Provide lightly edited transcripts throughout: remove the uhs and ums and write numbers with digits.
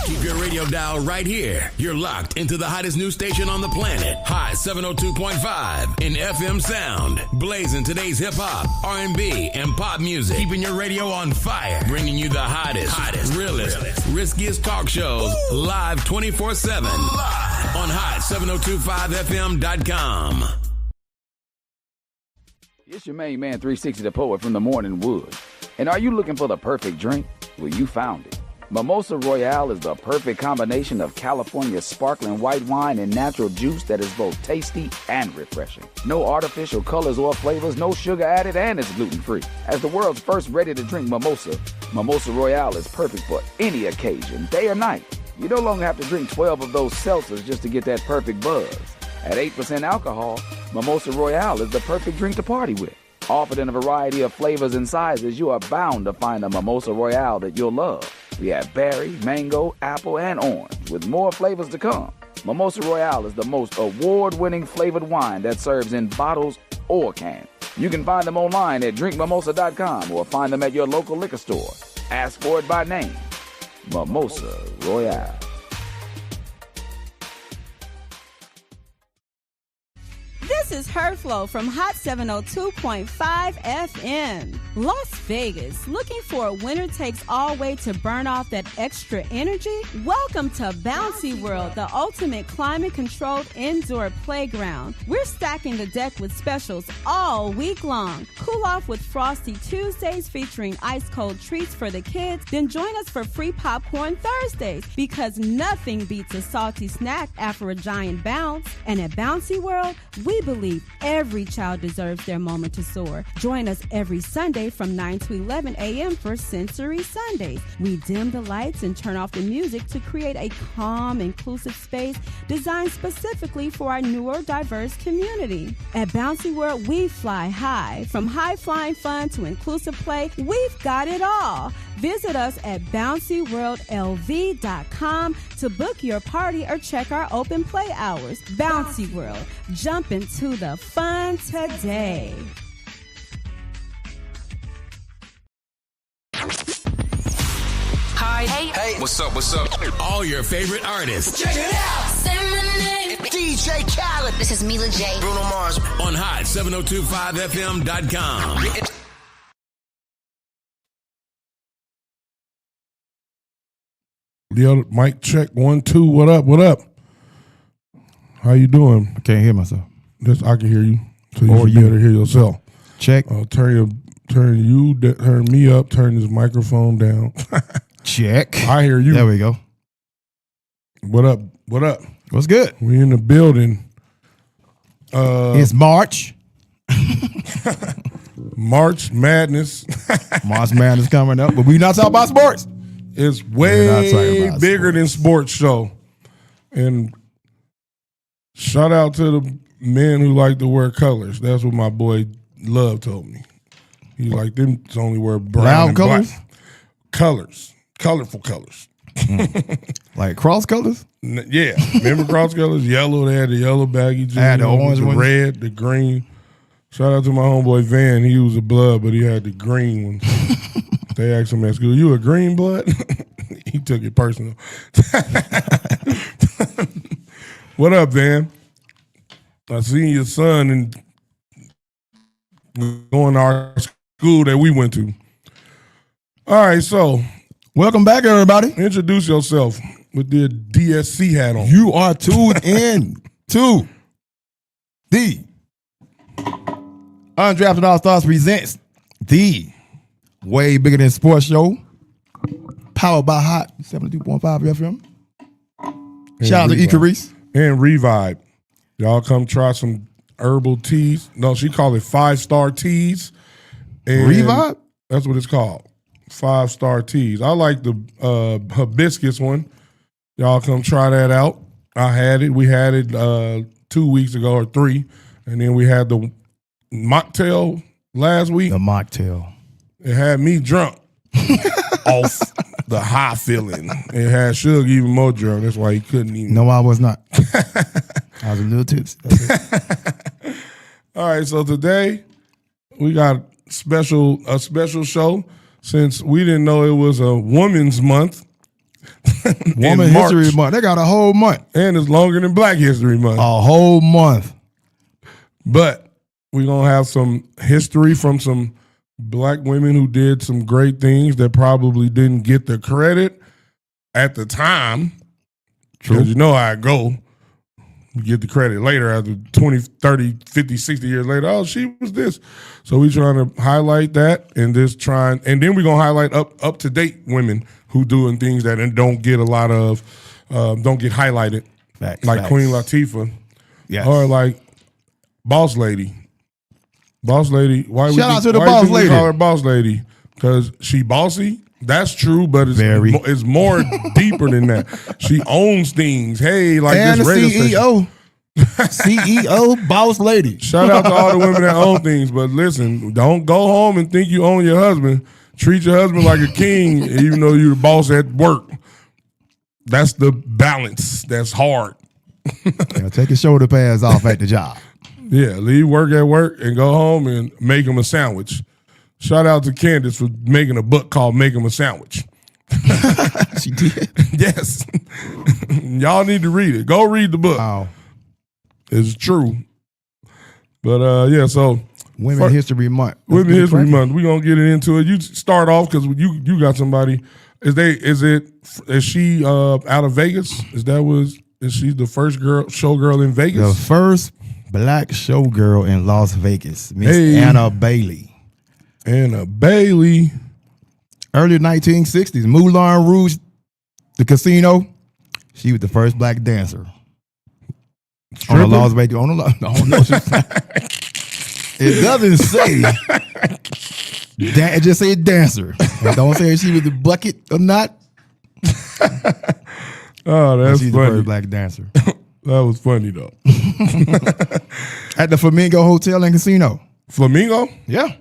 Keep your radio dial right here. You're locked into the hottest news station on the planet. Hot 702.5 in FM sound. Blazing today's hip-hop, R&B, and pop music. Keeping your radio on fire. Bringing you the hottest, realest, riskiest talk shows live 24/7 on hot7025fm.com. It's your main man, 360 the Poet from the Morning Wood. And are you looking for the perfect drink? Well, you found it. Mimosa Royale is the perfect combination of California's sparkling white wine and natural juice that is both tasty and refreshing. No artificial colors or flavors, no sugar added, and it's gluten-free. As the world's first ready-to-drink mimosa, Mimosa Royale is perfect for any occasion, day or night. You no longer have to drink 12 of those seltzers just to get that perfect buzz. At 8% alcohol, Mimosa Royale is the perfect drink to party with. Offered in a variety of flavors and sizes, you are bound to find a Mimosa Royale that you'll love. We have berry, mango, apple, and orange, with more flavors to come. Mimosa Royale is the most award-winning flavored wine that serves in bottles or cans. You can find them online at drinkmimosa.com or find them at your local liquor store. Ask for it by name. Mimosa Royale. This is Herflow from Hot 702.5 FM. Las Vegas, looking for a winner-takes-all way to burn off that extra energy? Welcome to Bouncy World, the ultimate climate-controlled indoor playground. We're stacking the deck with specials all week long. Cool off with Frosty Tuesdays featuring ice-cold treats for the kids, then join us for free popcorn Thursdays, because nothing beats a salty snack after a giant bounce. And at Bouncy World, we believe every child deserves their moment to soar. Join us every Sunday from 9 to 11 a.m. for Sensory Sundays. We dim the lights and turn off the music to create a calm, inclusive space designed specifically for our newer, diverse community. At Bouncy World, we fly high. From high-flying fun to inclusive play, we've got it all. Visit us at bouncyworldlv.com to book your party or check our open play hours. Bouncy World, jump into the fun today. Hi. Hey. What's up? All your favorite artists. Check it out. Say my name. DJ Khaled. This is Mila J. Bruno Mars. On hot7025fm.com. The other mic check 1 2. What up? How you doing? I can't hear myself. I can hear you. So you should be able to hear yourself. Check. Turn me up. Turn this microphone down. Check. I hear you. There we go. What up? What's good? We in the building. It's March. March Madness. March Madness coming up, but we not talking about sports. It's way bigger than sports show. And shout out to the men who like to wear colors. That's what my boy Love told me. He like them to only wear brown Loud and colors? black. Colors. Colorful colors. Like cross colors? Yeah. Remember cross colors? Yellow, they had the yellow baggy jeans. I had the orange the ones. red, the green. Shout out to my homeboy Van. He was a blood, but he had the green ones. They asked him at school, "You a green blood?" He took it personal. What up, Van? I seen your son and going to our school that we went to. All right, so welcome back, everybody. Introduce yourself with the DSC hat on. You are tuned in to the Undrafted All Stars presents the Way Bigger Than Sports Show, powered by Hot 72.5 FM. Shout out to Icarice. And Revive. Y'all come try some herbal teas. No, she called it 5-star teas. And Revive? That's what it's called. 5-star teas. I like the hibiscus one. Y'all come try that out. I had it. We had it 2 weeks ago or 3. And then we had the mocktail last week. The mocktail. It had me drunk off the high feeling. It had Suge even more drunk. That's why he couldn't even. No, I was not. I was a little tipsy. All right, so today we got a special show. Since we didn't know it was a women's month, Woman History Month. They got a whole month. And it's longer than Black History Month. A whole month. But we're going to have some history from some black women who did some great things that probably didn't get the credit at the time. True. Because you know how I go. You get the credit later after 20, 30, 50, 60 years later. Oh, she was this. So we're trying to highlight that and and then we're going to highlight up to date women who doing things that don't get a lot of, don't get highlighted. Facts, like facts. Queen Latifah. Yes. Or like Boss Lady. Boss Lady. Why Shout out to the why Boss we Lady. call her Boss Lady? Because she bossy. That's true, but it's more deeper than that. She owns things. Hey, like And this the radio station. CEO, Boss Lady. Shout out to all the women that own things, but listen, don't go home and think you own your husband. Treat your husband like a king, even though you're the boss at work. That's the balance. That's hard. Take your shoulder pads off at the job. Yeah, leave work at work and go home and make him a sandwich. Shout out to Candace for making a book called Make Him a Sandwich. She did? Yes. Y'all need to read it. Go read the book. Wow. It's true. But yeah, so Women History Month. Women History Month. We're gonna get into it. You start off because you got somebody. Is she out of Vegas? Is she the first showgirl in Vegas? The first black showgirl in Las Vegas, Miss Hey. Anna Bailey. Anna Bailey. Early 1960s, Moulin Rouge, the casino. She was the first black dancer. On the Las Vegas. I don't know. It doesn't say. It just say dancer. It don't say if she was the bucket or not. Oh, that's She's funny. the first black dancer. That was funny though. At the Flamingo Hotel and Casino. Flamingo? Yeah.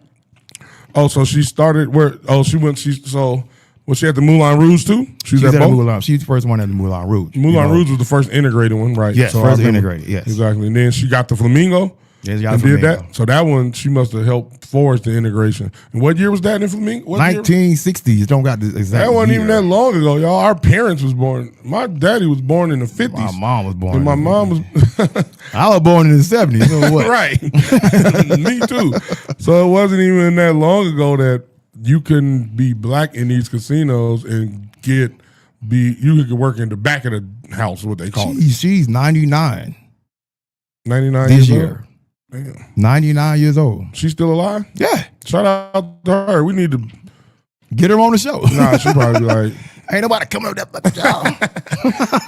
Oh, so she started where? Oh, she went. Was she at the Moulin Rouge too? She's at at the both? Moulin. She's the first one at the Moulin Rouge. Moulin Rouge was the first integrated one, right? Yes, I first remember. integrated, yes. Exactly. And then she got the Flamingo. Yes, she got and the did Flamingo. that. So that one, she must have helped forge the integration. And what year was that in Flamingo? What year? 1960s. Don't got the exact That wasn't year. even that long ago, y'all. Our parents was born. My daddy was born in the 50s. My mom was born. And my mom was I was born in the 70s. So what? right. Me too. So it wasn't even that long ago that you can be black in these casinos and you could work in the back of the house, what they call it. She's 99 99 this years year. old. Damn. 99 years old. She's still alive? Yeah. Shout out to her. We need to. Get her on the show. Nah, she probably be like, Ain't nobody coming up that fucking job.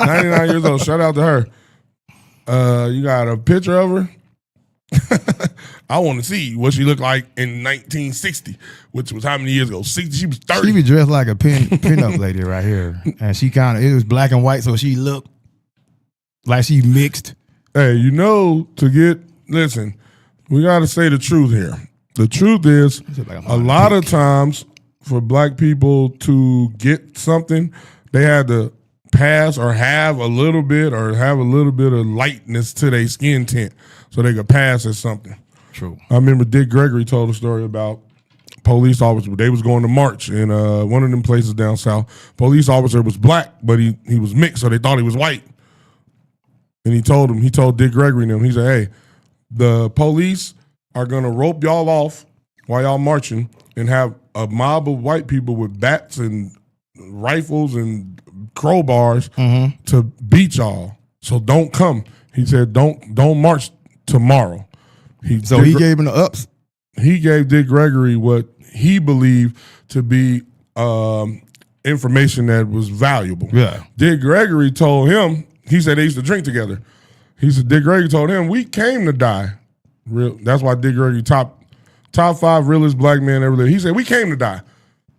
99 years old. Shout out to her. You got a picture of her? I want to see what she looked like in 1960, which was how many years ago? 60. She was 30. She was dressed like a pin-up lady right here. And she it was black and white, so she looked like she mixed. Hey, listen, we got to say the truth here. The truth is, a lot of times for black people to get something, they had to pass or have a little bit of lightness to their skin tint so they could pass as something. True. I remember Dick Gregory told a story about police officer. They was going to march in one of them places down south. Police officer was black, but he was mixed, so they thought he was white. And he told Dick Gregory and them, he said, hey, the police are going to rope y'all off while y'all marching and have a mob of white people with bats and rifles and crowbars to beat y'all. So don't come. He said, don't march tomorrow. He gave him the ups. He gave Dick Gregory what he believed to be information that was valuable. Yeah. Dick Gregory told him, he said they used to drink together. He said Dick Gregory told him, we came to die. That's why Dick Gregory top 5 realest black man ever lived. He said, we came to die.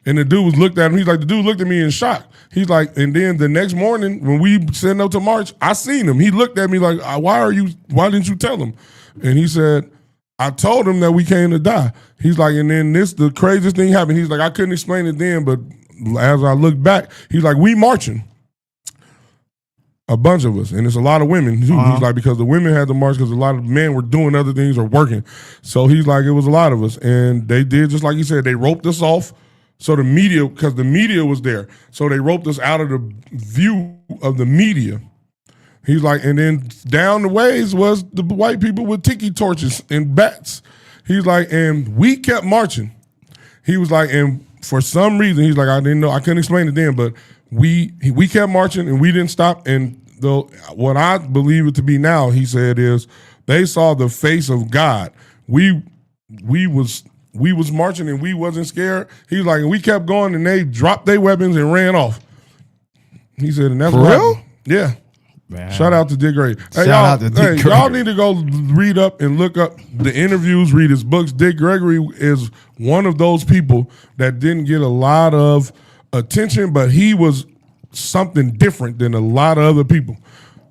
And the dude looked at him. He's like, the dude looked at me in shock. He's like, and then the next morning when we sent out to march, I seen him. He looked at me like, why didn't you tell him? And he said, I told him that we came to die. He's like, and then the craziest thing happened. He's like, I couldn't explain it then, but as I look back, he's like, we marching. A bunch of us, and it's a lot of women. He's like, because the women had to march because a lot of men were doing other things or working. So he's like, it was a lot of us, and they did just like he said. They roped us off So the media, because the media was there, so they roped us out of the view of the media. He's like, and then down the ways was the white people with tiki torches and bats. He's like, and we kept marching. He was like, and for some reason, he's like, I didn't know, I couldn't explain it then, but we kept marching and we didn't stop. And what I believe it to be now, he said, is they saw the face of God. We was marching and we wasn't scared. He was like, and we kept going and they dropped their weapons and ran off. He said, and that's For what real? happened. Yeah. Man. Shout out to Dick Gregory. Shout out to Dick Gregory. Y'all need to go read up and look up the interviews, read his books. Dick Gregory is one of those people that didn't get a lot of attention, but he was something different than a lot of other people.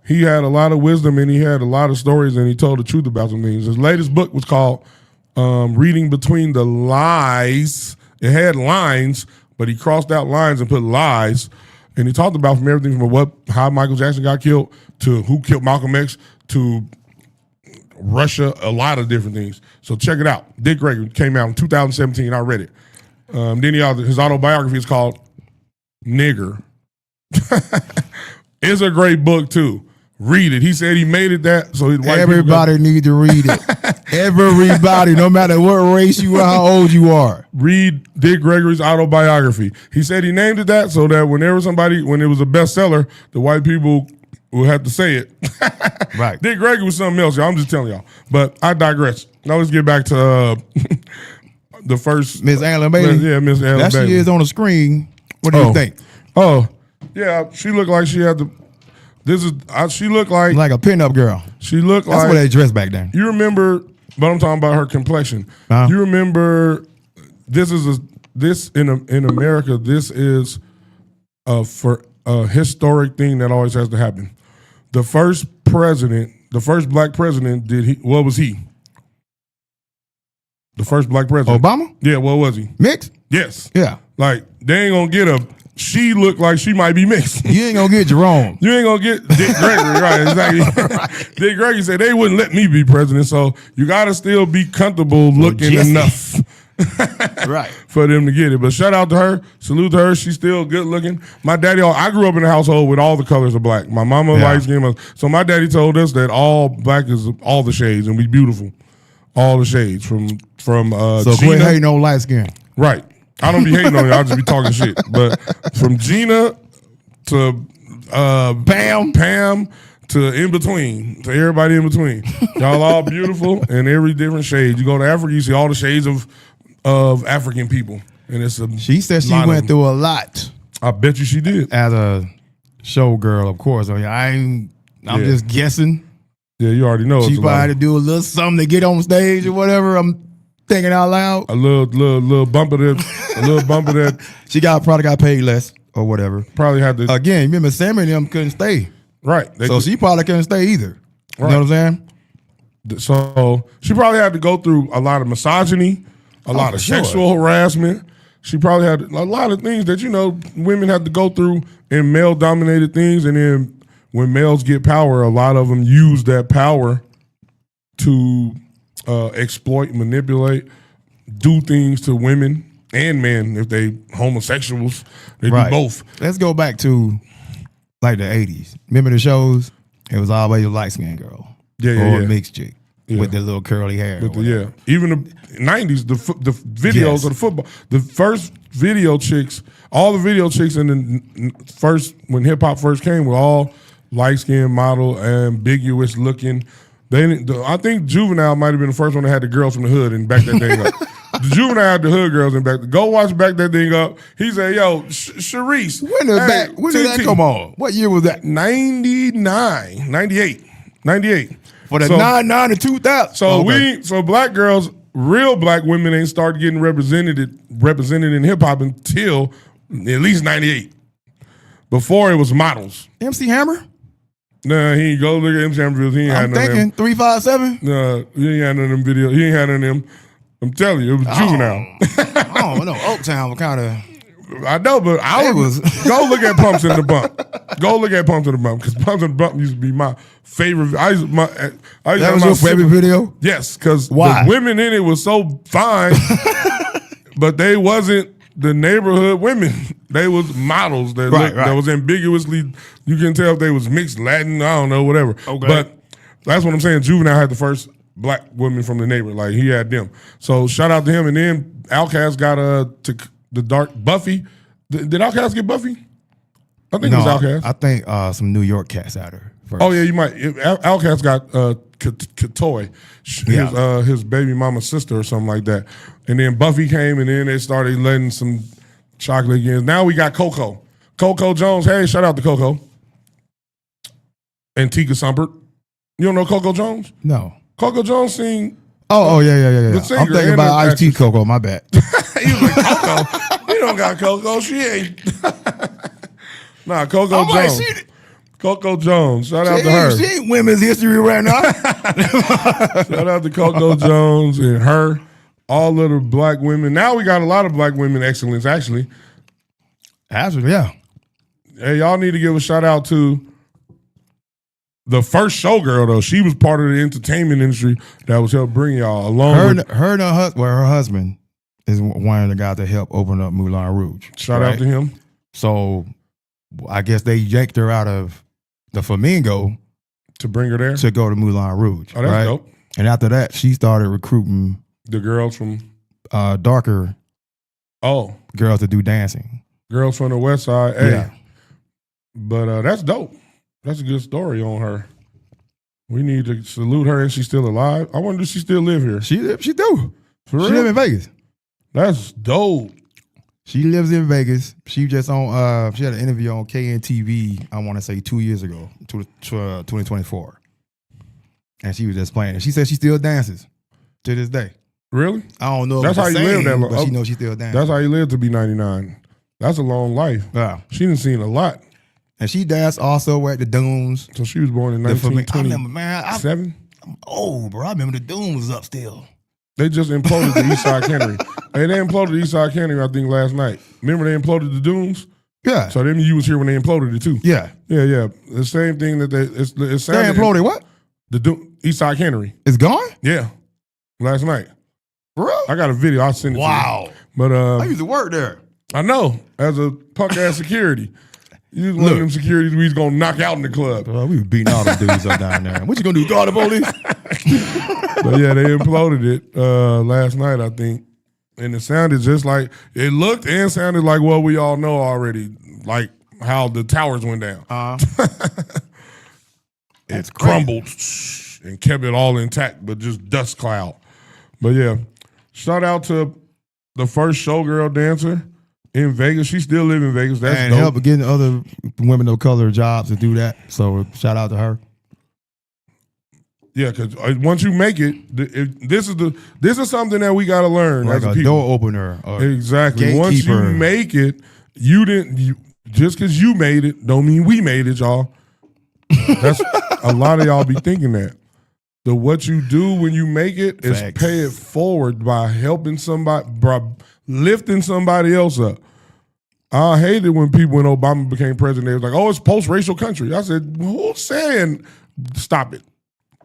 He had a lot of wisdom and he had a lot of stories and he told the truth about some things. His latest book was called Reading Between the Lies. It had lines, but he crossed out lines and put lies. And he talked about from everything from how Michael Jackson got killed to who killed Malcolm X to Russia, a lot of different things. So check it out. Dick Gregory came out in 2017. I read it. Then his autobiography is called Nigger. It's a great book too. Read it. He said he made it that. So everybody need to read it. Everybody, no matter what race you are, how old you are. Read Dick Gregory's autobiography. He said he named it that so that when it was a bestseller, the white people would have to say it. Right. Dick Gregory was something else, y'all. I'm just telling y'all. But I digress. Now let's get back to the first. Miss Angela Bailey. Yeah, Miss Angela That Bailey. she is on the screen. What do you think? Oh, yeah. She looked like she had the. She looked like a pinup girl. She looked That's like. what they dressed back then. You remember, but I'm talking about her complexion. Uh-huh. You remember, this in America. This is for a historic thing that always has to happen. The first black president, what was he? The first black president. Obama? Yeah, what was he? Mixed? Yes. Yeah. Like, they ain't gonna she looked like she might be mixed. You ain't gonna get Jerome. You ain't gonna get Dick Gregory, right? Exactly. Right. Dick Gregory said they wouldn't let me be president, so you gotta still be comfortable looking enough. Right. For them to get it. But shout out to her. Salute to her. She's still good looking. My daddy, I grew up in a household with all the colors of black. My mama likes skin. So my daddy told us that all black is all the shades and we beautiful. All the shades from So Gina. quit hating on light skin. Right. I don't be hating on it. I'll just be talking shit. But from Gina to Pam to in between, to everybody in between. Y'all all beautiful in every different shade. You go to Africa, you see all the shades of African people. And she said she went through a lot. I bet you she did. As a showgirl, of course. I'm just guessing. Yeah, you already know. She probably had to do a little something to get on stage or whatever. I'm thinking out loud. A little bump of that. She probably got paid less or whatever. Probably had to. Again, remember Sammy and them couldn't stay. Right. She probably couldn't stay either. Right. You know what I'm saying? So she probably had to go through a lot of misogyny, a lot of sexual harassment. She probably had a lot of things that, women have to go through in male-dominated things. And then when males get power, a lot of them use that power to exploit, manipulate, do things to women and men. If they homosexuals, they do both. Let's go back to like the 80s. Remember the shows? It was always a light-skinned girl. Or a mixed chick with the little curly hair. Even the 90s, the videos of the football. The first video chicks, all the video chicks in the first, when hip-hop first came, were all light-skinned, model, ambiguous looking. I think Juvenile might have been the first one that had the girls from the hood and back that thing up. The Juvenile had the hood girls and back. Go watch back that thing up. He said, "Yo, Sharice, when did that come on? What year was that? 99, 98. For the 99 to 2000. So black girls, real black women ain't started getting represented in hip hop until at least 98. Before it was models. MC Hammer? Nah, he ain't go look at MC Hammer. He ain't had none of them. 357? Nah, he ain't had none of them videos. He ain't had none of them. I'm telling you, it was Juvenile. I don't know. Oaktown was kind of. I know, but go look at Pumps in the Bump. Go look at Pumps in the Bump, because Pumps in the Bump used to be my favorite. That was your favorite video? Yes, because the women in it was so fine, but they wasn't the neighborhood women. They was models that that was ambiguously. You can tell if they was mixed Latin. I don't know, whatever. Okay. But that's what I'm saying. Juvenile had the first black women from the neighborhood. Like he had them. So shout out to him. And then Outkast got the dark Buffy. Did Outkast get Buffy? I think it was Outkast. I think some New York cats out her first. Oh yeah, you might. Outkast got Katoy, his baby mama's sister or something like that. And then Buffy came, and then they started letting some chocolate again. Now we got Coco. Coco Jones. Hey, shout out to Coco. And Tika Sumpert. You don't know Coco Jones? No. Coco Jones sing. Oh yeah. I'm thinking about Ice-T Coco. My bad. He was like, Coco? You don't got Coco. She ain't. Nah, Coco Jones. Coco Jones. Shout out to her. She ain't women's history right now. Shout out to Coco Jones and her. All of the black women. Now we got a lot of black women excellence, actually. Actually, yeah. Hey, y'all need to give a shout out to the first showgirl, though. She was part of the entertainment industry that was helping bring y'all along. Her husband is one of the guys that helped open up Moulin Rouge. Shout out to him. So I guess they yanked her out of the Flamingo to bring her there to go to Moulin Rouge. Oh, that's dope. And after that, she started recruiting the girls from darker girls to do dancing. Girls from the West Side. Hey. Yeah. But that's dope. That's a good story on her. We need to salute her, and she's still alive. I wonder if she still live here. She do. For real? She live in Vegas. That's dope. She lives in Vegas. She just on. She had an interview on KNTV. I want to say 2 years ago, 2024, and she was just playing. And she said she still dances to this day. Really? I don't know. That's how you live that long. But she knows she still dances. That's how you live to be 99. That's a long life. Yeah. She done seen a lot. And she danced also at the Dunes. So she was born in 1927. I remember, man. I'm old, bro. I remember the Dunes was up still. They just imploded the Eastside Cannery. Hey, they imploded the Eastside Cannery, I think, last night. Remember they imploded the Dunes? Yeah. So then you was here when they imploded it too. Yeah. Yeah. The same thing that they imploded what? The Eastside Cannery. It's gone? Yeah. Last night. Bro? I got a video. I'll send it to you. Wow. But I used to work there. I know. As a punk ass security. You was one of them securities we was gonna knock out in the club. We was beating all them dudes up down there. What you gonna do? Guard the police? But yeah, they imploded it last night, I think. And it sounded just like it looked and sounded like what we all know already, like how the towers went down. It crumbled and kept it all intact, but just dust cloud. But yeah, shout out to the first showgirl dancer in Vegas. She still live in Vegas. That's and dope. Help getting other women of color jobs to do that. So shout out to her. Yeah, because once you make it, this is something that we got to learn like as a a people. door opener. Exactly. Once you make it, just because you made it, don't mean we made it, y'all. That's a lot of y'all be thinking that. What you do when you make it is pay it forward by helping somebody, by lifting somebody else up. I hated when Obama became president, they was like, oh, it's post-racial country. I said, who's saying stop it?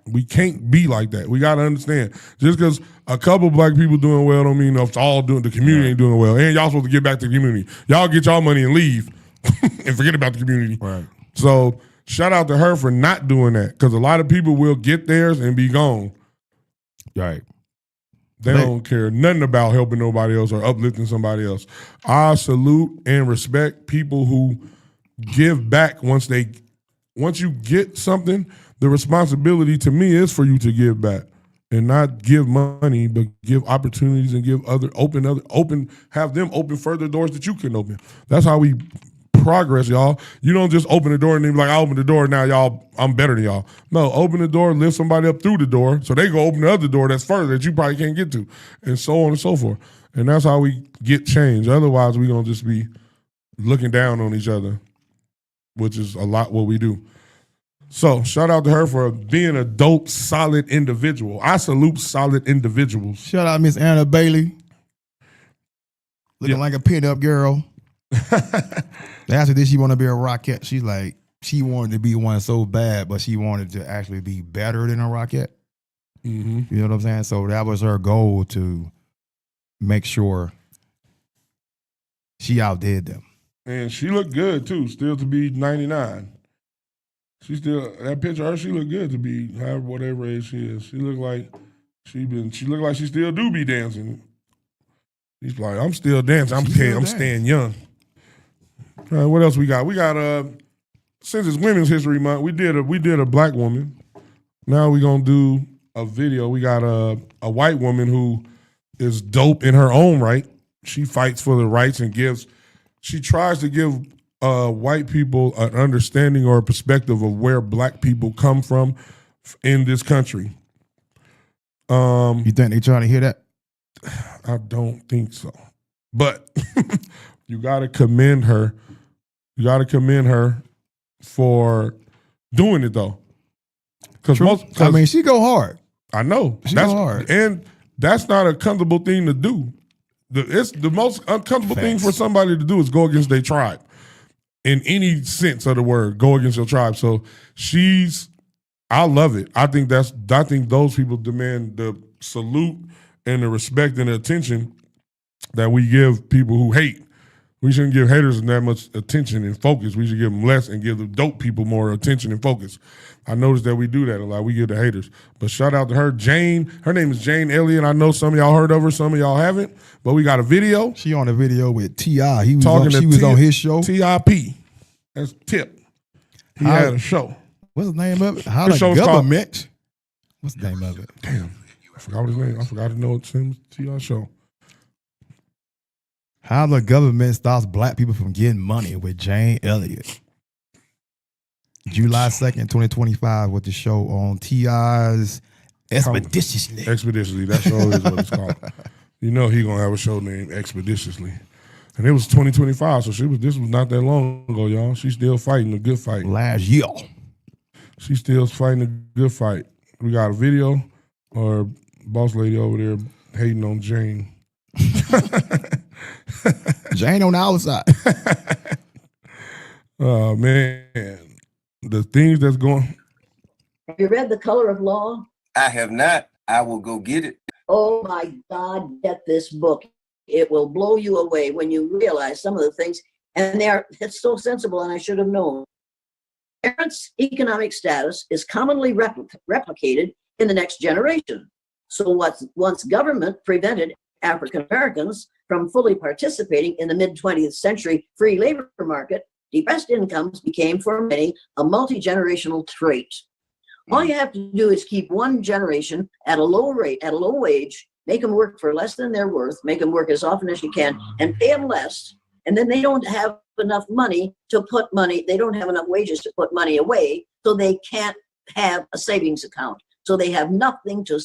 We can't be like that. We got to understand. Just because a couple black people doing well don't mean it's all doing, the community ain't doing well. And y'all supposed to get back to the community. Y'all get y'all money and leave and forget about the community. Right. So shout out to her for not doing that, because a lot of people will get theirs and be gone. Right. They don't care nothing about helping nobody else or uplifting somebody else. I salute and respect people who give back once you get something. The responsibility to me is for you to give back and not give money, but give opportunities and give have them open further doors that you can open. That's how we progress, y'all. You don't just open the door and then be like, I opened the door, now y'all, I'm better than y'all. No, open the door, lift somebody up through the door so they go open the other door that's further that you probably can't get to, and so on and so forth. And that's how we get change. Otherwise, we're going to just be looking down on each other, which is a lot what we do. So shout out to her for being a dope, solid individual. I salute solid individuals. Shout out Miss Anna Bailey. Looking like a pin-up girl. After this, she want to be a rockette. She's like, she wanted to be one so bad, but she wanted to actually be better than a rockette. Mm-hmm. You know what I'm saying? So that was her goal, to make sure She outdid them. And she looked good too, still to be 99. She still that picture of her, she looked good to be however whatever age she is. She looked like she still do be dancing. She's like, I'm still dancing. I'm staying young. All right, what else we got? We got since it's Women's History Month, we did a black woman. Now we're gonna do a video. We got a white woman who is dope in her own right. She fights for the rights and she tries to give white people an understanding or a perspective of where black people come from in this country. You think they trying to hear that? I don't think so. But you got to commend her. You got to commend her for doing it though. Because she go hard. I know. She go hard. And that's not a comfortable thing to do. It's the most uncomfortable thing for somebody to do is go against their tribe. In any sense of the word, go against your tribe. So I love it. I think those people demand the salute and the respect and the attention that we give people who hate. We shouldn't give haters that much attention and focus. We should give them less and give the dope people more attention and focus. I noticed that we do that a lot. We give the haters. But shout out to her, Jane. Her name is Jane Elliott. I know some of y'all heard of her, some of y'all haven't. But we got a video. She on a video with T.I. She was on his show. T.I.P. That's Tip. He had a show. What's the name of it? How the government. What's the name of it? Damn. I forgot his name. I forgot to know it's him. T.I. show. How the government stops black people from getting money with Jane Elliott. July 2nd, 2025 with the show on T.I.'s Expeditiously. Expeditiously. That show is what it's called. You know he gonna have a show named Expeditiously. And it was 2025, so this was not that long ago, y'all. She's still fighting a good fight. Last year. She's still fighting a good fight. We got a video or boss lady over there hating on Jane. Jane on the outside. Oh, man. The things that's going. Have you read The Color of Law? I have not. I will go get it. Oh, my God, get this book. It will blow you away when you realize some of the things. And it's so sensible, and I should have known. Parents' economic status is commonly replicated in the next generation. So once government prevented African Americans from fully participating in the mid-20th century free labor market, depressed incomes became for many a multi-generational trait. All you have to do is keep one generation at a low rate, at a low wage, make them work for less than they're worth, make them work as often as you can, and pay them less. And then they don't have enough money to put money, they don't have enough wages to put money away, so they can't have a savings account. So they have nothing to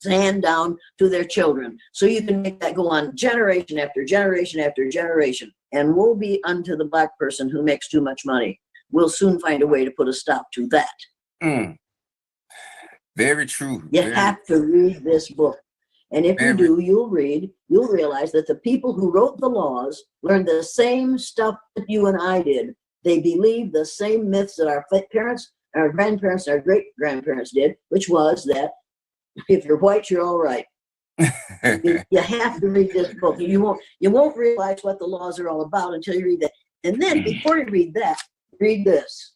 hand down to their children. So you can make that go on generation after generation after generation. And woe be unto the black person who makes too much money. We'll soon find a way to put a stop to that. Very true. You have to read this book. And if you do, you'll realize that the people who wrote the laws learned the same stuff that you and I did. They believed the same myths that our parents, our grandparents, our great-grandparents did, which was that if you're white, you're all right. You have to read this book. You won't realize what the laws are all about until you read that. And then before you read that, read this.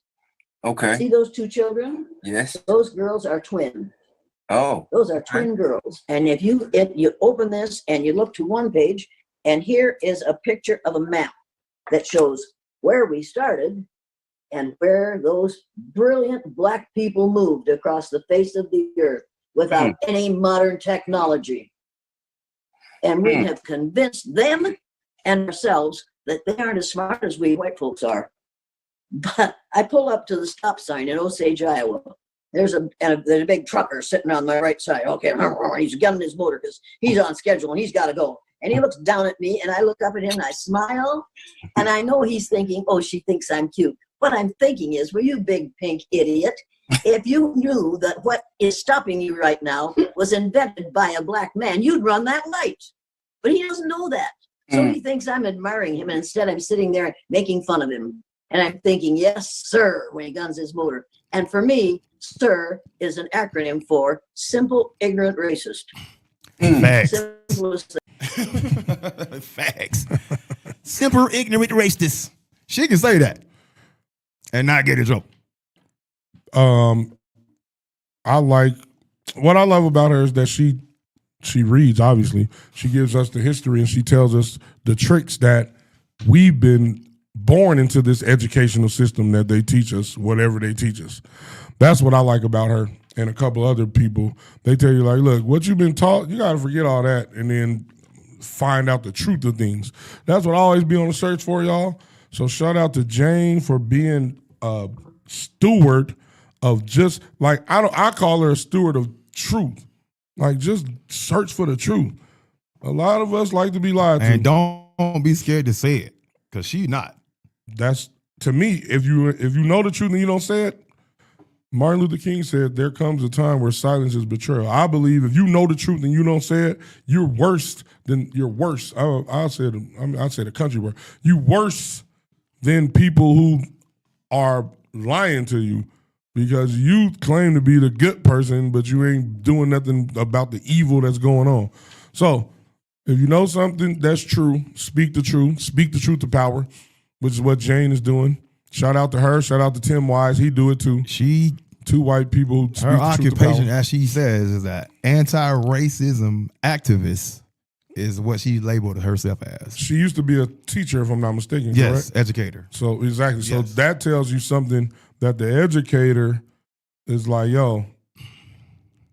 Okay. See those two children? Yes. Those girls are twin. Oh. Those are twin girls. And if you open this and you look to one page, and here is a picture of a map that shows where we started and where those brilliant black people moved across the face of the earth without any modern technology. And we have convinced them and ourselves that they aren't as smart as we white folks are. But I pull up to the stop sign in Osage, Iowa. There's a big trucker sitting on my right side. Okay, he's gunning his motor because he's on schedule and he's got to go. And he looks down at me, and I look up at him, and I smile. And I know he's thinking, oh, she thinks I'm cute. What I'm thinking is, well, you big pink idiot, if you knew that what is stopping you right now was invented by a black man, you'd run that light. But he doesn't know that. So he thinks I'm admiring him, and instead I'm sitting there making fun of him. And I'm thinking, yes, sir, when he guns his motor. And for me, SIR is an acronym for Simple Ignorant Racist. Facts. Simplest thing. Facts. Simple, ignorant racist. She can say that and not get in trouble. I like what I love about her is that she reads. Obviously, she gives us the history and she tells us the tricks that we've been born into this educational system that they teach us, whatever they teach us. That's what I like about her and a couple other people. They tell you like, look, what you've been taught, you got to forget all that and then find out the truth of things. That's what I always be on the search for, y'all. So shout out to Jane for being a steward of just like I call her a steward of truth. Like just search for the truth. A lot of us like to be lied to. And don't be scared to say it, because she's not. That's to me, if you know the truth and you don't say it, Martin Luther King said there comes a time where silence is betrayal. I believe if you know the truth and you don't say it, you're worse. I'll say the country word. You worse than people who are lying to you. Because you claim to be the good person, but you ain't doing nothing about the evil that's going on. So, if you know something that's true, speak the truth. Speak the truth to power, which is what Jane is doing. Shout out to her. Shout out to Tim Wise. He do it too. Two white people who speak her the truth to occupation, power. as she says, is that anti-racism activist is what she labeled herself as. She used to be a teacher, if I'm not mistaken. Yes, correct? educator. So exactly. Yes. So that tells you something that the educator is like, yo,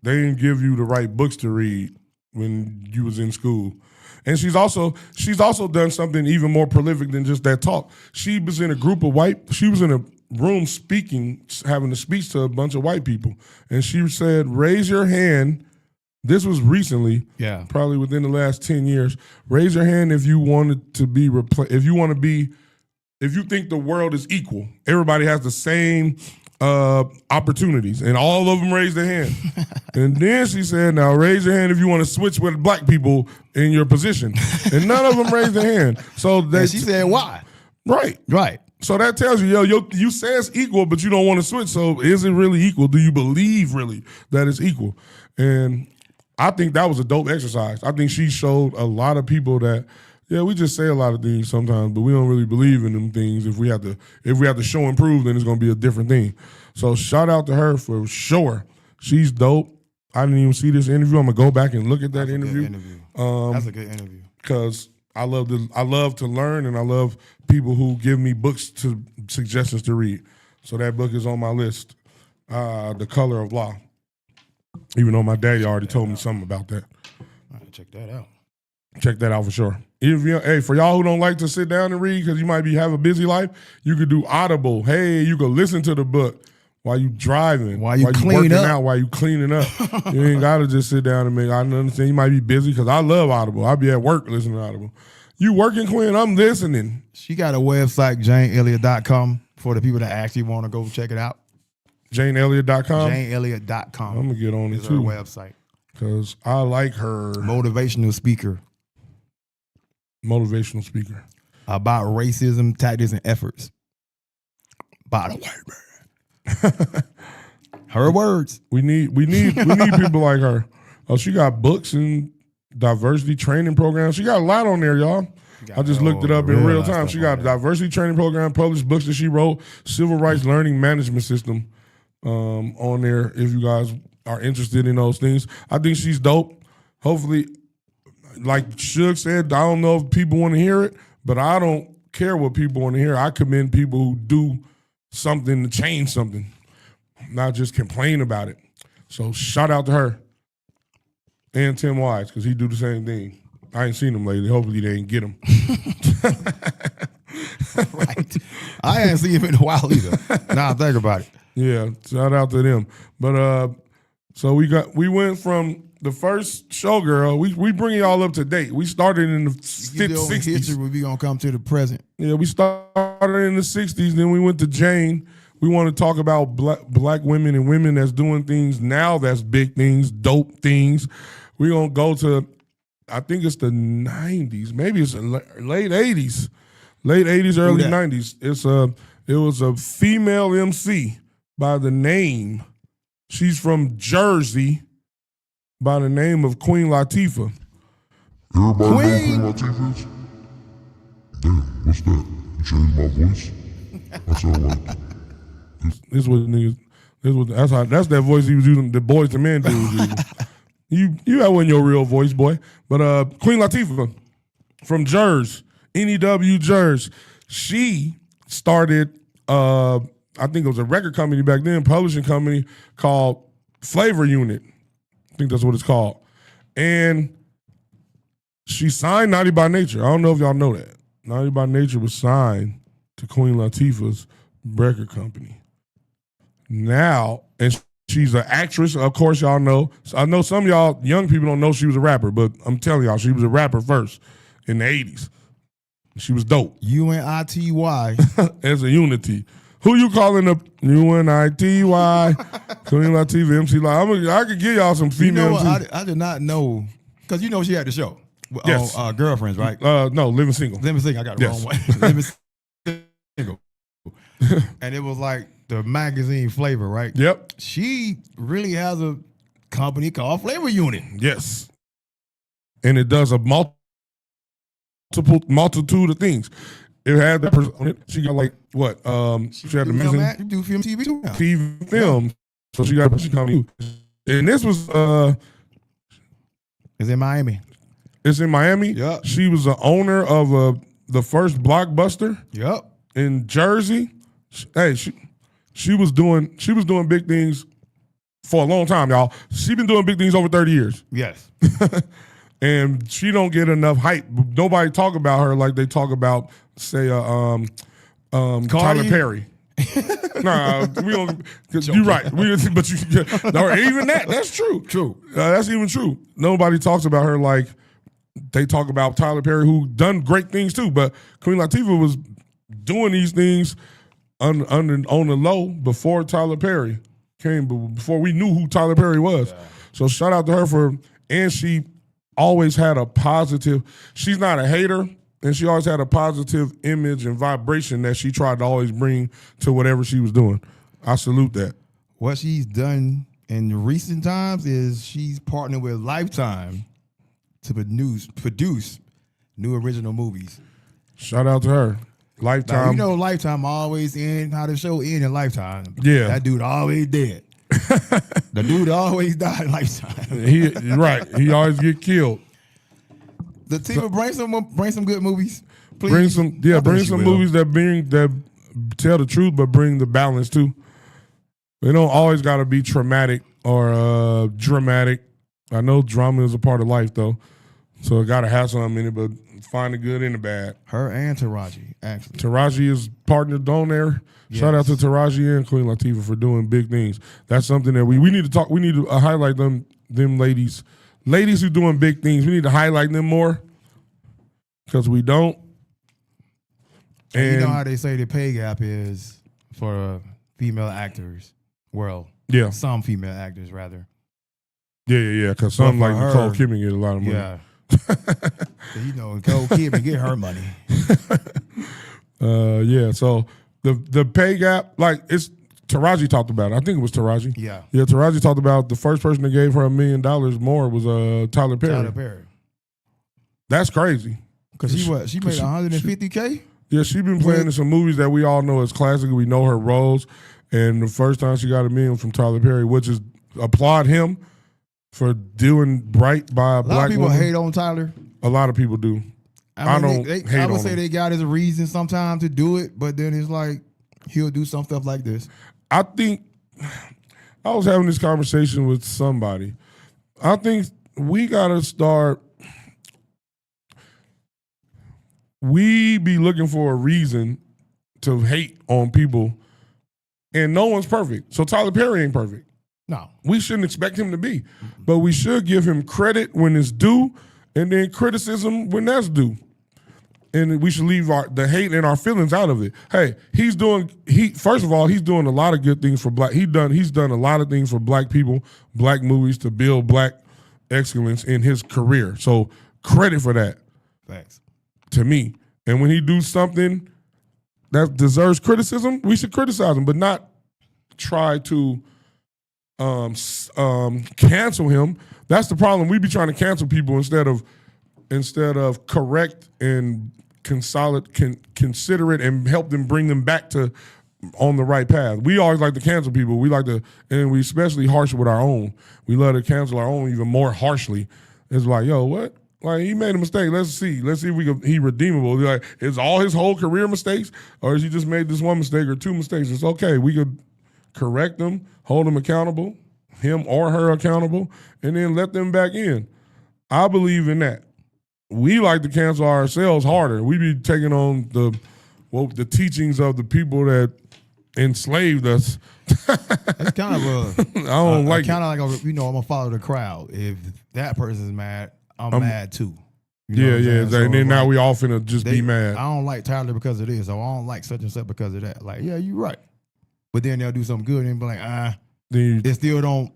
they didn't give you the right books to read when you was in school. And she's also done something even more prolific than just that talk. She was in a room speaking, having a speech to a bunch of white people. And she said, raise your hand. This was recently, probably within the last 10 years. Raise your hand if you wanted to be if you think the world is equal. Everybody has the same opportunities, and all of them raised their hand. And then she said, now raise your hand if you want to switch with black people in your position. And none of them raised their hand. So she said, why? Right. So that tells you, you say it's equal, but you don't want to switch. So is it really equal? Do you believe really that it's equal? And I think that was a dope exercise. I think she showed a lot of people that, we just say a lot of things sometimes, but we don't really believe in them things. If we have to show and prove, then it's going to be a different thing. So shout out to her for sure. She's dope. I didn't even see this interview. I'm going to go back and look at that interview. That's a good interview. Because I love to learn, and I love people who give me books to suggestions to read. So that book is on my list, The Color of Law. Even though my daddy already told me something about that. All right, check that out. Check that out for sure. For y'all who don't like to sit down and read because you might have a busy life, you could do Audible. Hey, you could listen to the book while you driving, while you working out, while you cleaning up. You ain't got to just sit down and I understand you might be busy because I love Audible. I'll be at work listening to Audible. You working, Quinn? I'm listening. She got a website, JaneElliott.com, for the people that actually want to go check it out. JaneElliott.com? JaneElliott.com. I'm going to get on it too. Her website. Because I like her. Motivational speaker. About racism, tactics, and efforts. By the way, man. Her words. We need people like her. Oh, she got books and diversity training programs. She got a lot on there, y'all. I just looked it up in real time. She got a diversity training program, published books that she wrote, civil rights learning management system on there if you guys are interested in those things. I think she's dope. Hopefully, like Suge said, I don't know if people want to hear it, but I don't care what people want to hear. I commend people who do something to change something, not just complain about it. So shout out to her and Tim Wise, because he do the same thing. I ain't seen him lately. Hopefully they ain't get him. Right. I ain't seen him in a while either. Now I think about it. Yeah, shout out to them. But so we went from the first showgirl. We bring y'all up to date. We started in the 60s. History, we gonna come to the present. Yeah, we started in the 60s. Then we went to Jane. We want to talk about black women and women that's doing things now that's big things, dope things. We're gonna go to, I think it's the 90s. Maybe it's late 80s. Late 80s, early 90s. It was a female MC by the name. She's from Jersey by the name of Queen Latifah. Everybody know Queen Latifah is? damn, what's that? You changed my voice? I sound like This was niggas. That's that voice he was using. The Boys to Men dude was using. You that wasn't your real voice, boy. But Queen Latifah from Jersey, NEW Jersey, she started. I think it was a record company back then, publishing company called Flavor Unit. I think that's what it's called. And she signed Naughty by Nature. I don't know if y'all know that. Naughty by Nature was signed to Queen Latifah's record company. Now, and she's an actress, of course y'all know. So I know some of y'all young people don't know she was a rapper, but I'm telling y'all, she was a rapper first in the 80s. She was dope. UNITY. As a unity. Who you calling up? UNITY. Queen Latifah, MC Live. I could give y'all some female. You know what? I did not know, because you know she had the show. Yes. On Girlfriends, right? No, Living Single. Living Single, I got it wrong way. Living Single. And it was like the magazine Flavor, right? Yep. She really has a company called Flavor Unit. Yes. And it does a multitude of things. It had that person on it. She got like what? She had the missing. You do film TV too now. TV film. So she got a company. And this was It's in Miami. It's in Miami. Yep. She was the owner of the first Blockbuster. Yep. In Jersey. Hey, she was doing big things for a long time, y'all. She been doing big things over 30 years. Yes. And she don't get enough hype. Nobody talk about her like they talk about, say, Tyler Perry. Nah, we don't. You're right. Or even that's true. True. That's even true. Nobody talks about her like they talk about Tyler Perry, who done great things too. But Queen Latifah was doing these things on the low before Tyler Perry came, before we knew who Tyler Perry was. Yeah. So shout out to her and she always had a positive. She's not a hater. And she always had a positive image and vibration that she tried to always bring to whatever she was doing. I salute that. What she's done in recent times is she's partnered with Lifetime to produce new original movies. Shout out to her. Lifetime. Now, you know Lifetime always end how the show end in Lifetime. Yeah. That dude always dead. The dude always died in Lifetime. Right. He always get killed. The team bring some good movies. Please. Bring some movies that tell the truth, but bring the balance too. They don't always got to be traumatic or dramatic. I know drama is a part of life though, so it got to have something in it. But find the good and the bad. Her and Taraji, actually. Taraji is partnered on there. Yes. Shout out to Taraji and Queen Latifah for doing big things. That's something that we need to talk. We need to highlight them ladies. Ladies who doing big things, we need to highlight them more because we don't. And you know how they say the pay gap is for female actors? Well, yeah, some female actors rather. Yeah. Because some like Nicole Kidman get a lot of money. Yeah. You know, Nicole Kidman get her money. Yeah. So the pay gap, like it's. Taraji talked about it. I think it was Taraji. Yeah. Yeah, Taraji talked about the first person that gave her $1 million more was Tyler Perry. Tyler Perry. That's crazy. Because she made $150K? Yeah, she been playing in some movies that we all know as classic. We know her roles. And the first time she got $1 million from Tyler Perry, which is applaud him for doing right by a black woman. A lot of people hate on Tyler. A lot of people do. I don't hate on him. I would say they got his reason sometimes to do it, but then it's like he'll do some stuff like this. I think I was having this conversation with somebody. I think we gotta start. We be looking for a reason to hate on people, and no one's perfect. So Tyler Perry ain't perfect. No, we shouldn't expect him to be, but we should give him credit when it's due, and then criticism when that's due. And we should leave the hate and our feelings out of it. Hey, first of all, he's doing a lot of good things for black. He's done a lot of things for black people, black movies to build black excellence in his career. So credit for that. Thanks. To me. And when he do something that deserves criticism, we should criticize him, but not try to cancel him. That's the problem. We be trying to cancel people instead of correct and consider it and help them bring them back to on the right path. We always like to cancel people. We like to, and we especially harsh with our own. We love to cancel our own even more harshly. It's like, yo, what? Like, he made a mistake. Let's see if he redeemable. Like, is all his whole career mistakes, or has he just made this one mistake or two mistakes? It's okay. We could correct them, hold them accountable, him or her accountable, and then let them back in. I believe in that. We like to cancel ourselves harder. We be taking on the teachings of the people that enslaved us. It's kind of I don't like kind of like I'm gonna follow the crowd. If that person's mad, I'm mad too. Yeah. So and then now we all finna just be mad. I don't like Tyler because of this, or I don't like such and such because of that. Like, yeah, you're right. But then they'll do something good and be like, they still don't.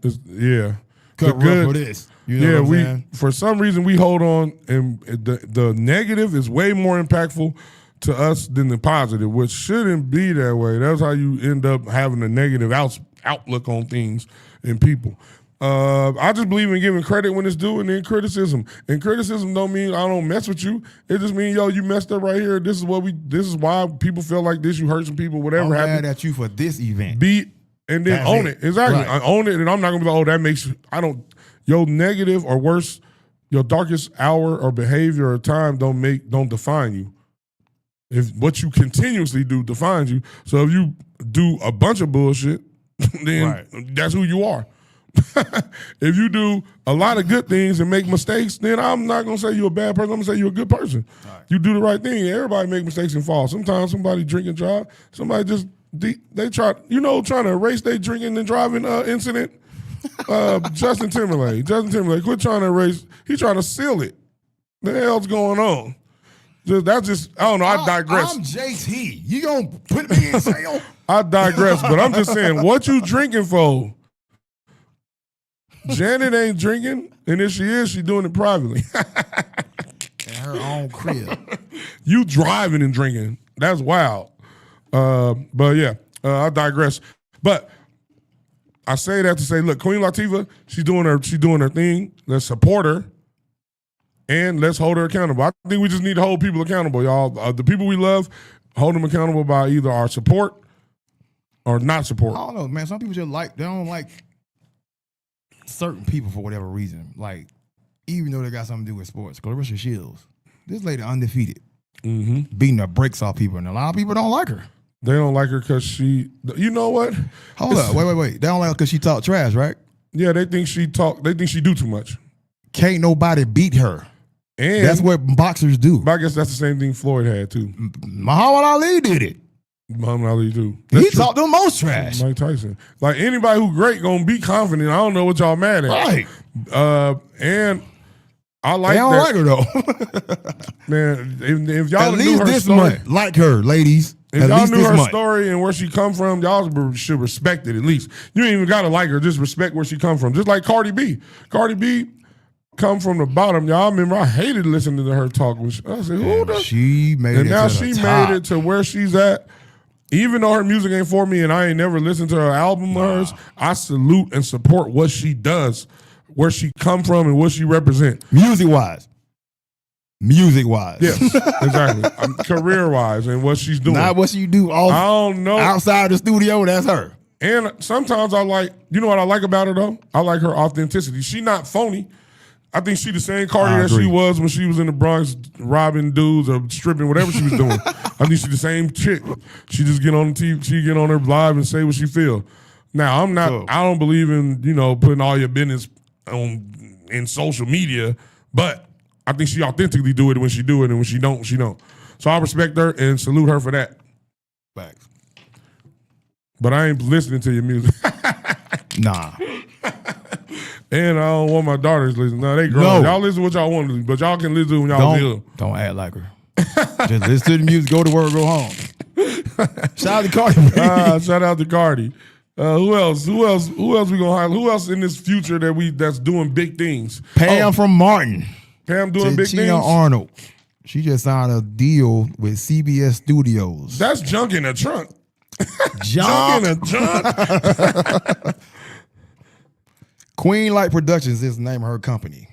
Cut rough for this. You know what I'm saying? For some reason we hold on, and the negative is way more impactful to us than the positive, which shouldn't be that way. That's how you end up having a negative outlook on things and people. I just believe in giving credit when it's due, and then criticism. And criticism don't mean I don't mess with you. It just means, yo, you messed up right here. This is why people feel like this. You hurt some people. Whatever happened. I'm mad at you for this event. And then That's own it. Exactly. Right. I own it, and I'm not gonna be like, oh, that makes you. I don't. Your negative or worse, your darkest hour or behavior or time don't define you. If what you continuously do defines you, so if you do a bunch of bullshit, then that's who you are. If you do a lot of good things and make mistakes, then I'm not gonna say you're a bad person. I'm gonna say you're a good person. Right. You do the right thing. Everybody make mistakes and fall. Sometimes somebody drink and drive. Somebody just they try, trying to erase their drinking and driving incident. Justin Timberlake, quit trying to erase. He's trying to seal it. The hell's going on? I don't know. I digress. I'm JT. You gonna put me in jail? I digress, but I'm just saying, what you drinking for? Janet ain't drinking, and if she is, she doing it privately. In her own crib. You driving and drinking. That's wild. But yeah, I digress. But I say that to say, look, Queen Latifah, she's doing her thing. Let's support her, and let's hold her accountable. I think we just need to hold people accountable, y'all. The people we love, hold them accountable by either our support or not support. I don't know, man. Some people just they don't like certain people for whatever reason. Like, even though they got something to do with sports. Clarissa Shields, this lady undefeated, beating the brakes off people, and a lot of people don't like her. They don't like her because she, you know what? Hold up, wait. They don't like her because she talk trash, right? Yeah, they think she do too much. Can't nobody beat her. And that's what boxers do. But I guess that's the same thing Floyd had too. Muhammad Ali did it. Muhammad Ali too. He talked the most trash. Mike Tyson. Like, anybody who great gonna be confident. I don't know what y'all mad at. Right. And I like they don't that. like her though. Man, if y'all at knew least her this story, month, like her, ladies. If y'all knew her story and where she come from, y'all should respect it at least. You ain't even gotta like her, just respect where she come from. Just like Cardi B. Cardi B come from the bottom. Y'all remember I hated listening to her talk. I said, who does? She made it and now to she the top. made it to where she's at. Even though her music ain't for me and I ain't never listened to her album of hers, I salute and support what she does, where she come from and what she represent. Music-wise. Yes, exactly. Career-wise and what she's doing. Not what she do I don't know. outside the studio, that's her. And sometimes I like, you know what I like about her though? I like her authenticity. She not phony. I think she the same Cardi that she was when she was in the Bronx robbing dudes or stripping, whatever she was doing. I think she the same chick. She just get on the TV, she get on her live and say what she feel. Now I'm not. I don't believe in putting all your business in social media, but I think she authentically do it when she do it, and when she don't, she don't. So I respect her and salute her for that. Facts. But I ain't listening to your music. Nah. And I don't want my daughters listening. No, they grown. No. Y'all listen to what y'all want to do, but y'all can listen when y'all feel. Don't act like her. Just listen to the music, go to work, go home. Shout out to Cardi. Shout out to Cardi. Who else? Who else we gonna highlight? Who else in this future that's doing big things? Pam from Martin. Pam doing big things? Arnold. She just signed a deal with CBS Studios. That's junk in a trunk. Junk in a trunk. Queen Light Productions is the name of her company.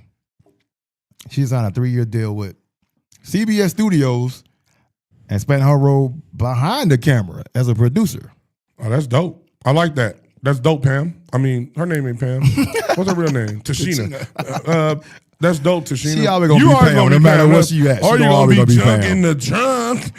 She signed a 3-year deal with CBS Studios. and spent her role behind the camera as a producer. Oh, that's dope. I like that. That's dope, Pam. I mean, her name ain't Pam. What's her real name? Tashina. That's dope, Tashina. She always gonna be Pam, no matter where she at. Or She you always gonna be Pam. junk in the trunk.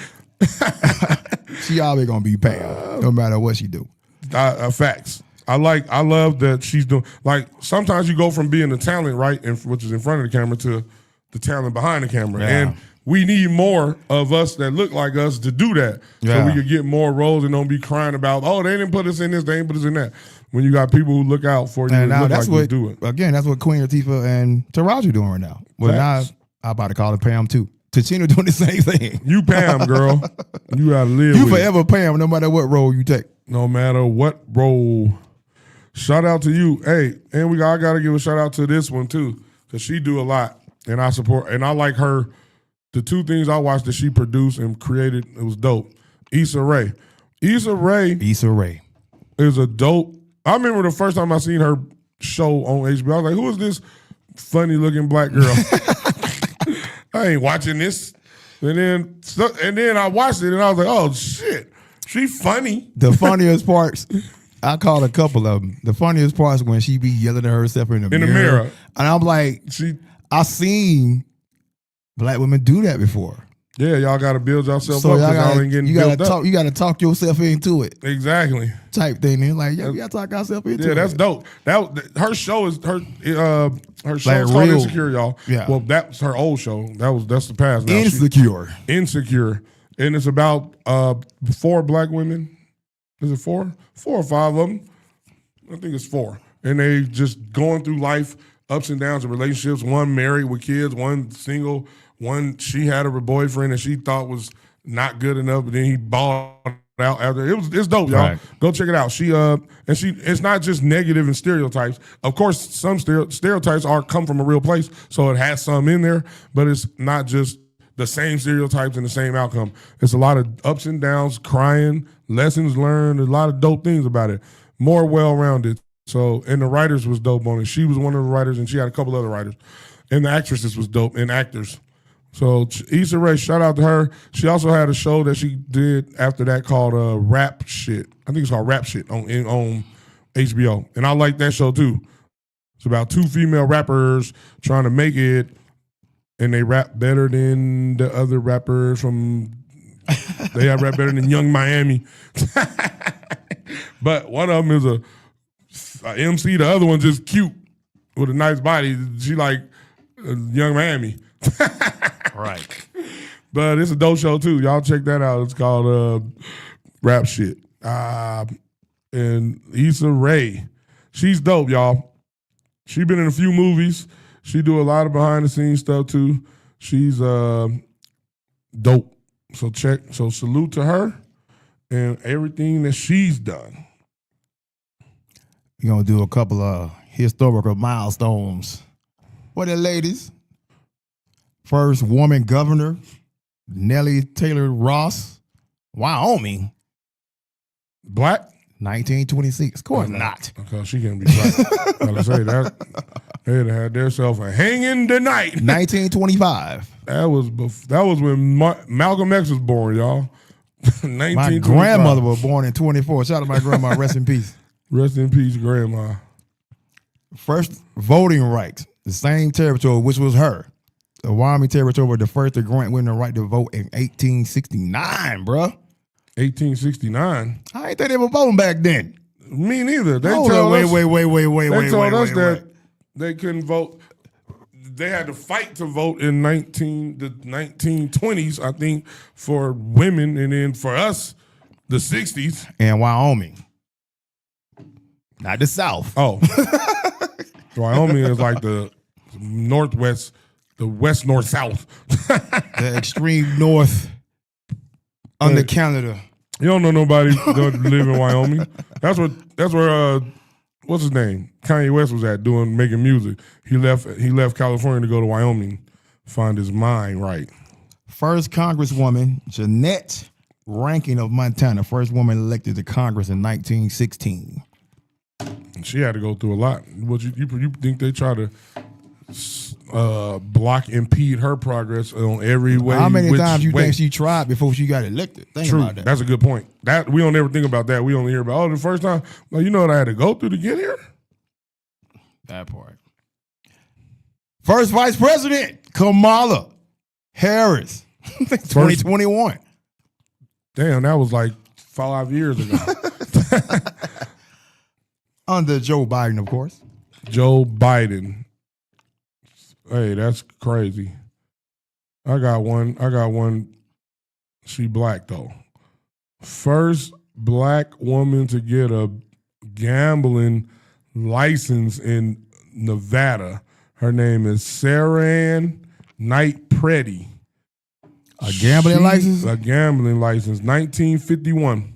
She always gonna be Pam, no matter what she do. Facts. I love that she's doing. Like sometimes you go from being the talent, right, which is in front of the camera, to the talent behind the camera, and we need more of us that look like us to do that, so we can get more roles and don't be crying about, oh, they didn't put us in this, they didn't put us in that. When you got people who look out for you, And now look that's like what you do it. Again, that's what Queen Latifah and Taraji doing right now. Well, Facts. now I'm about to call it Pam too. Tachina doing the same thing. You Pam, girl. You gotta live. You with forever Pam, no matter what role you take. No matter what role. Shout out to you. Hey, and I gotta give a shout out to this one too, because she do a lot, and I support, and I like her. The two things I watched that she produced and created, it was dope. Issa Rae. Issa Rae is a dope. I remember the first time I seen her show on HBO. I was like, who is this funny looking black girl? I ain't watching this. And then I watched it and I was like, oh shit, she funny. The funniest parts, I caught a couple of them. The funniest parts when she be yelling at herself in the mirror. And I'm like, I seen black women do that before. Yeah, y'all got to build yourself So up y'all because y'all ain't getting you built gotta up. You got to talk yourself into it. Exactly. Type thing. And like, yeah, we got to talk ourselves into it. Yeah, that's dope. Her show is her show Like is called real- Insecure, y'all. Yeah. Well, that's her old show. That's the past. Now Insecure. And it's about 4 black women. Is it 4? 4 or 5 of them. I think it's 4. And they just going through life, ups and downs of relationships. One married with kids, one single. One, she had a boyfriend that she thought was not good enough, but then he balled out after. It's dope, y'all. Right. Go check it out. It's not just negative and stereotypes. Of course, some stereotypes come from a real place, so it has some in there, but it's not just the same stereotypes and the same outcome. It's a lot of ups and downs, crying, lessons learned, a lot of dope things about it. More well-rounded. So, and the writers was dope on it. She was one of the writers, and she had a couple other writers. And the actresses was dope, and actors. So Issa Rae, shout out to her. She also had a show that she did after that called Rap Shit. I think it's called Rap Shit on HBO. And I like that show too. It's about 2 female rappers trying to make it, and they rap better than the other rappers they have rap better than Young Miami. But one of them is a MC, the other one's just cute with a nice body. She like Young Miami. Right. But it's a dope show too. Y'all check that out. It's called Rap Shit. And Issa Rae, she's dope, y'all. She been in a few movies. She do a lot of behind the scenes stuff too. She's dope. So salute to her and everything that she's done. We're gonna do a couple of historical milestones. What the ladies? First woman governor, Nellie Taylor Ross, Wyoming. Black? 1926. Of course not. Because she can't be black. I was say that. They'd had themselves a hanging tonight. 1925. That was when Malcolm X was born, y'all. My grandmother was born in 24. Shout out to my grandma. Rest in peace. Rest in peace, grandma. First voting rights, the same territory, which was her. The Wyoming territory was the first to grant women the right to vote in 1869, bruh. 1869? I ain't think they were voting back then. Me neither. They told told us, us that they couldn't vote. They had to fight to vote in the 1920s, I think, for women, and then for us, the 60s. And Wyoming. Not the South. Oh. Wyoming is like the northwest, the west, north, south. The extreme north under Canada. You don't know nobody that live in Wyoming. That's where what's his name? Kanye West was making music. He left California to go to Wyoming, find his mind right. First Congresswoman, Jeanette Rankin of Montana, first woman elected to Congress in 1916. She had to go through a lot. What you think they try to impede her progress on every way. How many times you think she tried before she got elected? Think True. about that. That's a good point. That we don't ever think about that. We only hear about the first time. Well, you know what I had to go through to get here? That part. First vice president, Kamala Harris, 2021. Damn, that was like 5 years ago. Under Joe Biden, of course. Joe Biden. Hey, that's crazy. I got one. She black though. First black woman to get a gambling license in Nevada. Her name is Saran Knight Preddy. A gambling license? A gambling license, 1951.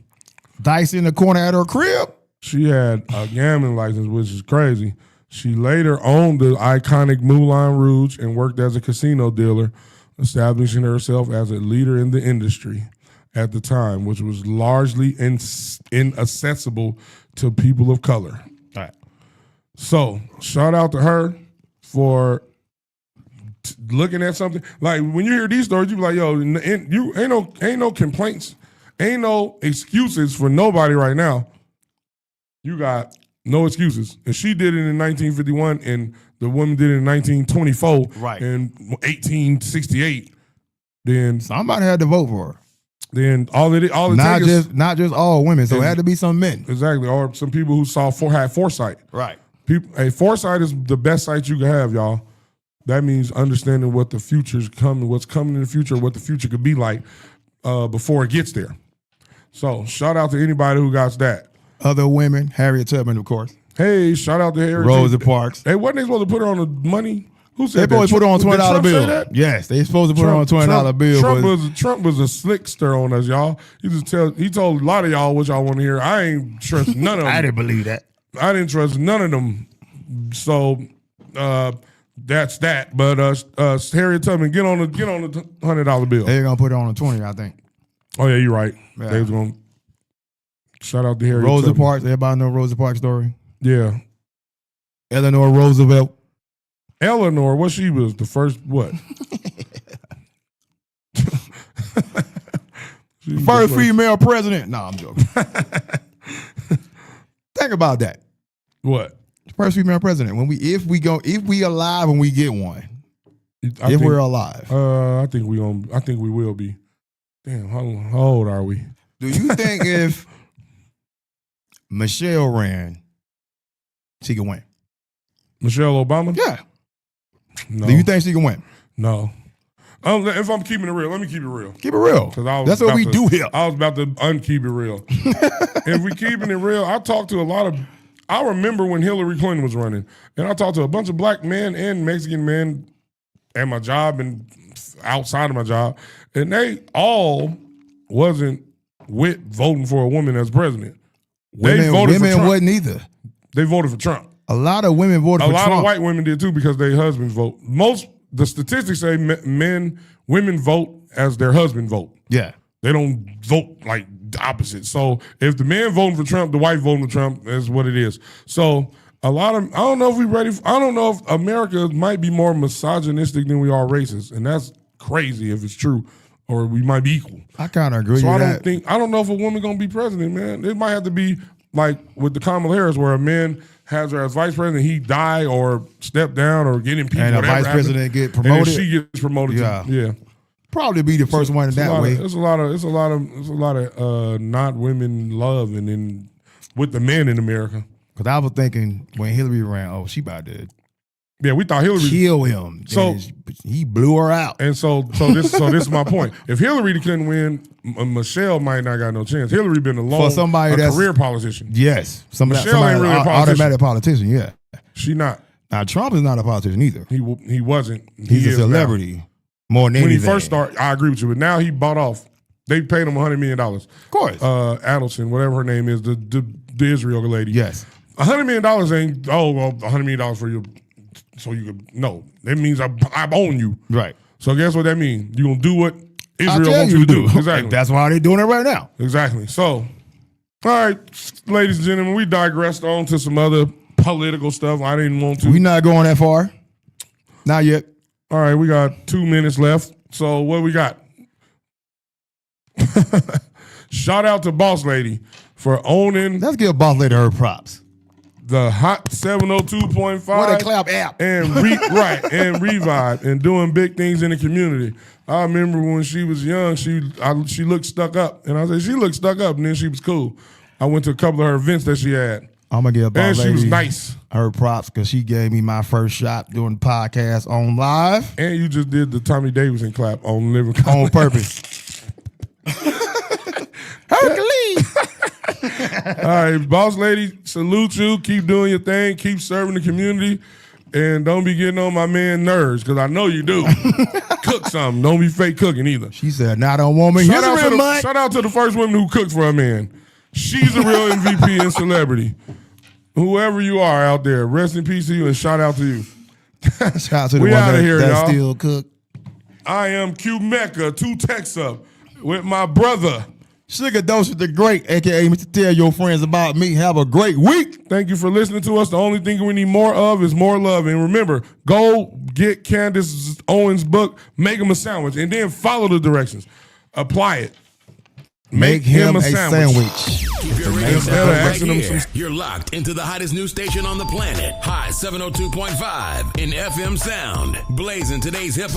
Dice in the corner at her crib? She had a gambling license, which is crazy. She later owned the iconic Moulin Rouge and worked as a casino dealer, establishing herself as a leader in the industry at the time, which was largely inaccessible to people of color. All right. So, shout out to her for looking at something. Like, when you hear these stories, you be like, yo, you ain't no complaints, ain't no excuses for nobody right now. You got no excuses. And she did it in 1951, and the woman did it in 1924, right, and 1868. Then somebody had to vote for her. Then all it not just all women, so it had to be some men. Exactly, or some people who had foresight. Right. Foresight is the best sight you can have, y'all. That means understanding what the future's coming, what's coming in the future, what the future could be like before it gets there. So shout out to anybody who got that. Other women, Harriet Tubman, of course. Hey, shout out to Harriet. Rosa Parks. Hey, wasn't they supposed to put her on the money? Who said they supposed to put her on $20 bill? Yes, they supposed to put her on $20 bill. Trump was a slickster on us, y'all. He told a lot of y'all what y'all want to hear. I ain't trust none of them. I didn't believe that. I didn't trust none of them. So that's that. But Harriet Tubman, get on the $100 bill. They're gonna put it on a 20, I think. Oh yeah, you're right. Yeah. They was gonna shout out to Harriet Rosa Tubman. Parks. Everybody know Rosa Parks story. Yeah. Eleanor Roosevelt. Eleanor, what she was the first what? First female president. No, I'm joking. Think about that. What? First female president. If we alive when we get one. We're alive. I think we will be. Damn, how old are we? Do you think if Michelle ran, she could win? Michelle Obama? Yeah. No. Do you think she can win? No. If I'm keeping it real, let me keep it real. Keep it real. That's what we do here. I was about to unkeep it real. If we keeping it real, I talked to I remember when Hillary Clinton was running, and I talked to a bunch of black men and Mexican men at my job and outside of my job, and they all wasn't with voting for a woman as president. Women wasn't either. They voted for Trump. A lot of women voted for Trump. A lot of white women did too because their husbands vote. The statistics say women vote as their husband vote. Yeah. They don't vote like the opposite. So if the man voting for Trump, the wife voting for Trump, is what it is. So I don't know if we ready. I don't know if America might be more misogynistic than we are racist, and that's crazy if it's true. Or we might be equal. I kind of agree with that. I don't know if a woman gonna be president, man. It might have to be like with the Kamala Harris, where a man has her as vice president, he die or step down or get impeached, and a vice president get promoted. And she gets promoted. Yeah. Probably be the first one in that way. It's a lot of not women love and with the men in America. Because I was thinking when Hillary ran, she about to. Yeah, we thought Hillary kill him. So he blew her out. And so this is my point. If Hillary couldn't win, Michelle might not got no chance. Hillary been a career politician. Yes, Michelle ain't really a politician. Automatic politician. Yeah, she not. Now Trump is not a politician either. He wasn't. He's a celebrity now. More than anything. When he first started, I agree with you. But now he bought off. They paid him $100 million. Of course. Adelson, whatever her name is, the Israel lady. Yes. $100 million ain't $100 million for you. So you could that means I own you. Right. So guess what that means? You're gonna do what Israel wants you to do. Exactly. And that's why they're doing it right now. Exactly. So, all right, ladies and gentlemen, we digressed on to some other political stuff. I didn't want to. We're not going that far. Not yet. All right, we got 2 minutes left. So what we got? Shout out to Boss Lady for owning. Let's give Boss Lady her props. The Hot 702.5. What a clap app. And and Revive and doing big things in the community. I remember when she was young, she looked stuck up. And I said, she looked stuck up, and then she was cool. I went to a couple of her events that she had. I'm going to give Boss Lady she was nice. Her props because she gave me my first shot doing the podcast on live. And you just did the Tommy Davidson clap on Living on purpose. Hercules. All right, Boss Lady, salute you. Keep doing your thing. Keep serving the community. And don't be getting on my man nerves, because I know you do. Cook something. Don't be fake cooking either. She said, not on woman. Shout out to the first woman who cooked for a man. She's a real MVP and celebrity. Whoever you are out there, rest in peace to you and shout out to you. Shout out to the we one out of here, that y'all. still cook. I am Q-Mecca, 2 Tex Up, with my brother. Sugar Dose the Great, a.k.a. Mr. Tell Your Friends About Me. Have a great week. Thank you for listening to us. The only thing we need more of is more love. And remember, go get Candace Owens' book, Make Him a Sandwich, and then follow the directions. Apply it. Make him a sandwich. Keep your radio sound right here. You're locked into the hottest news station on the planet. High 702.5 in FM sound. Blazing today's hip